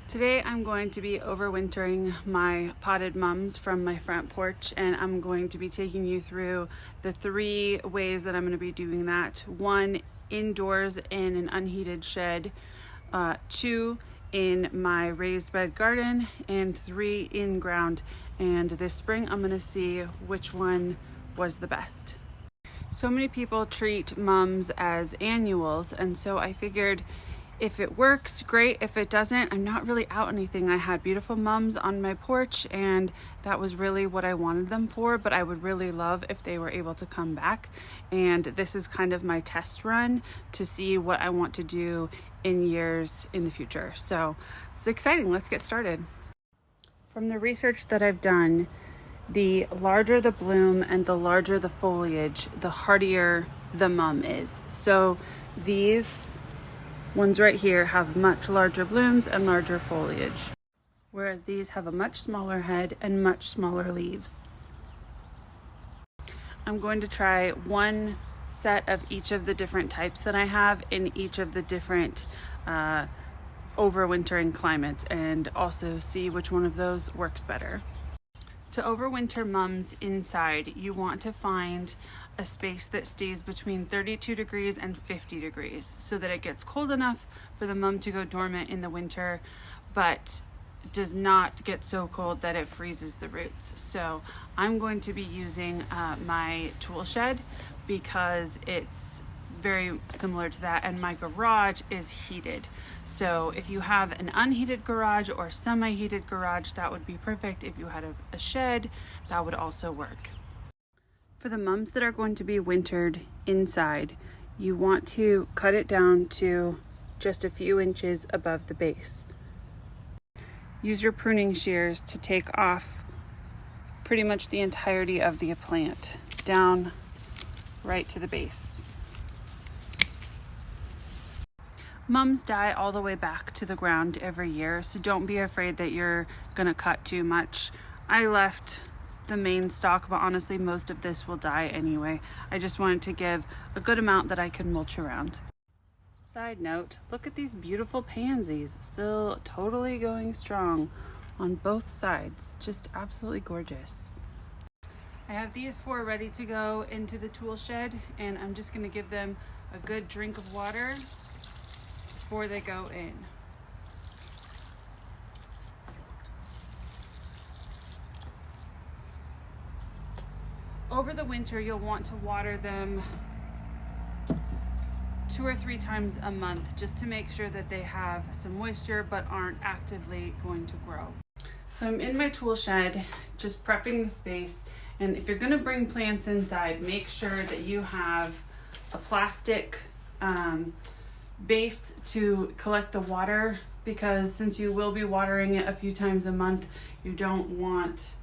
Today I'm going to be overwintering my potted mums from my front porch, and I'm going to be taking you through the 3 ways that I'm going to be doing that. 1, indoors in an unheated shed, 2, in my raised bed garden, and 3, in ground. And this spring I'm going to see which one was the best. So many people treat mums as annuals, and so I figured if it works, great. If it doesn't, I'm not really out anything. I had beautiful mums on my porch, and that was really what I wanted them for, but I would really love if they were able to come back. And this is kind of my test run to see what I want to do in years in the future. So it's exciting. Let's get started. From the research that I've done, the larger the bloom and the larger the foliage, the hardier the mum is. So these ones right here have much larger blooms and larger foliage, whereas these have a much smaller head and much smaller leaves. I'm going to try one set of each of the different types that I have in each of the different overwintering climates, and also see which one of those works better. To overwinter mums inside, you want to find a space that stays between 32 degrees and 50 degrees so that it gets cold enough for the mum to go dormant in the winter, but does not get so cold that it freezes the roots. So I'm going to be using my tool shed because it's very similar to that, and my garage is heated. So if you have an unheated garage or semi-heated garage, that would be perfect. If you had a shed, that would also work. For the mums that are going to be wintered inside, you want to cut it down to just a few inches above the base. Use your pruning shears to take off pretty much the entirety of the plant down right to the base. Mums die all the way back to the ground every year, so don't be afraid that you're gonna cut too much. I left the main stalk, but honestly most of this will die anyway. I just wanted to give a good amount that I can mulch around. Side note, look at these beautiful pansies, still totally going strong on both sides. Just absolutely gorgeous. I have these 4 ready to go into the tool shed, and I'm just gonna give them a good drink of water before they go in. Over the winter, you'll want to water them 2 or 3 times a month just to make sure that they have some moisture but aren't actively going to grow. So I'm in my tool shed, just prepping the space. And if you're gonna bring plants inside, make sure that you have a plastic base to collect the water, because since you will be watering it a few times a month, you don't want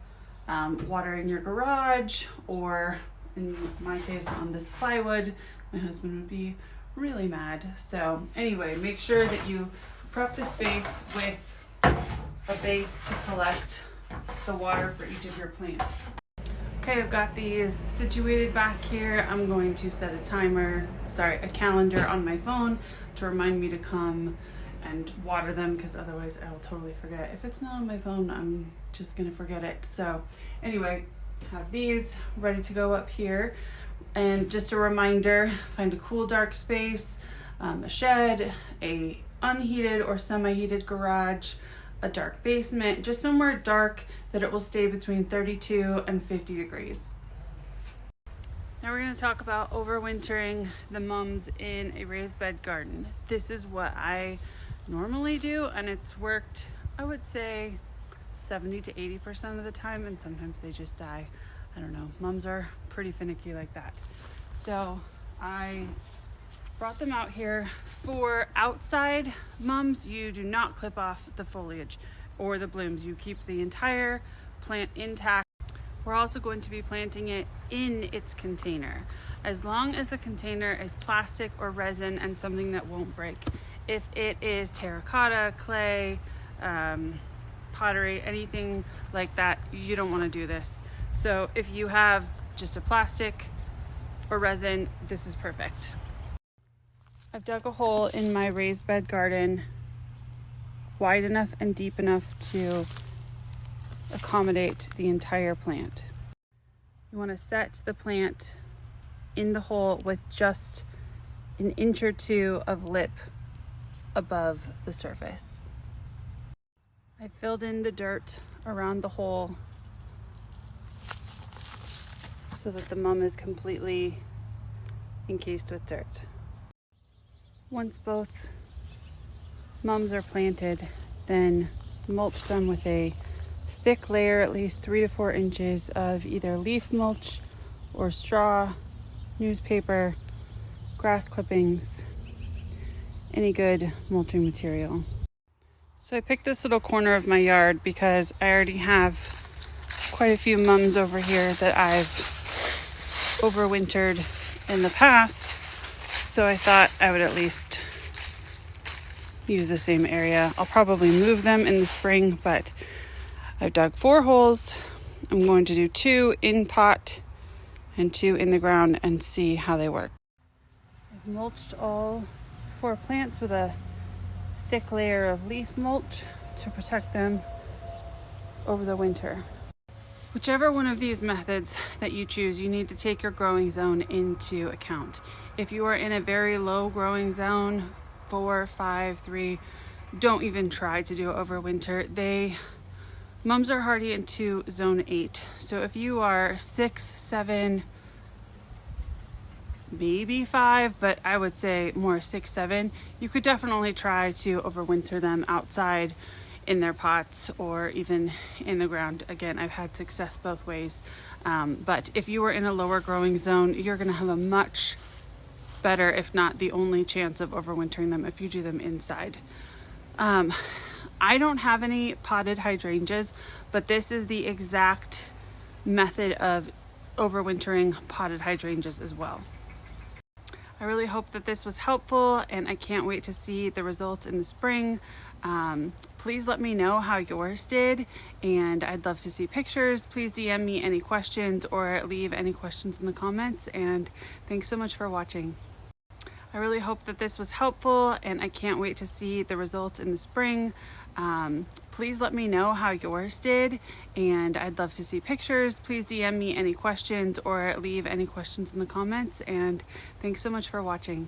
water in your garage, or in my case on this plywood. My husband would be really mad. So anyway, make sure that you prep the space with a base to collect the water for each of your plants. Okay, I've got these situated back here. I'm going to set a calendar on my phone to remind me to come and water them, because otherwise I'll totally forget. If it's not on my phone, I'm just gonna forget it. So anyway, have these ready to go up here. And just a reminder, find a cool, dark space, a shed, a unheated or semi-heated garage, a dark basement, just somewhere dark that it will stay between 32 and 50 degrees. Now we're going to talk about overwintering the mums in a raised bed garden. This is what I normally do, and it's worked, I would say, 70 to 80% of the time, and sometimes they just die. I don't know, mums are pretty finicky like that. So I brought them out here. For outside mums, you do not clip off the foliage or the blooms. You keep the entire plant intact. We're also going to be planting it in its container, as long as the container is plastic or resin and something that won't break. If it is terracotta, clay, pottery, anything like that, you don't want to do this. So if you have just a plastic or resin, this is perfect. I've dug a hole in my raised bed garden wide enough and deep enough to accommodate the entire plant. You want to set the plant in the hole with just an inch or two of lip above the surface. I filled in the dirt around the hole so that the mum is completely encased with dirt. Once both mums are planted, then mulch them with a thick layer, at least 3 to 4 inches of either leaf mulch or straw, newspaper, grass clippings, any good mulching material. So I picked this little corner of my yard because I already have quite a few mums over here that I've overwintered in the past, so I thought I would at least use the same area. I'll probably move them in the spring, but I've dug 4 holes. I'm going to do 2 in pot and 2 in the ground and see how they work. I've mulched all 4 plants with a thick layer of leaf mulch to protect them over the winter. Whichever one of these methods that you choose, you need to take your growing zone into account. If you are in a very low growing zone, 4, 5, 3, don't even try to do overwinter. Mums are hardy into zone 8. So if you are 6, 7, maybe 5, but I would say more 6, 7, you could definitely try to overwinter them outside in their pots or even in the ground. Again, I've had success both ways. But if you are in a lower growing zone, you're gonna have a much better, if not the only chance of overwintering them if you do them inside. I don't have any potted hydrangeas, but this is the exact method of overwintering potted hydrangeas as well. I really hope that this was helpful, and I can't wait to see the results in the spring. Please let me know how yours did, and I'd love to see pictures. Please DM me any questions or leave any questions in the comments, and thanks so much for watching. I really hope that this was helpful, and I can't wait to see the results in the spring. Please let me know how yours did, and I'd love to see pictures. Please DM me any questions or leave any questions in the comments, and thanks so much for watching.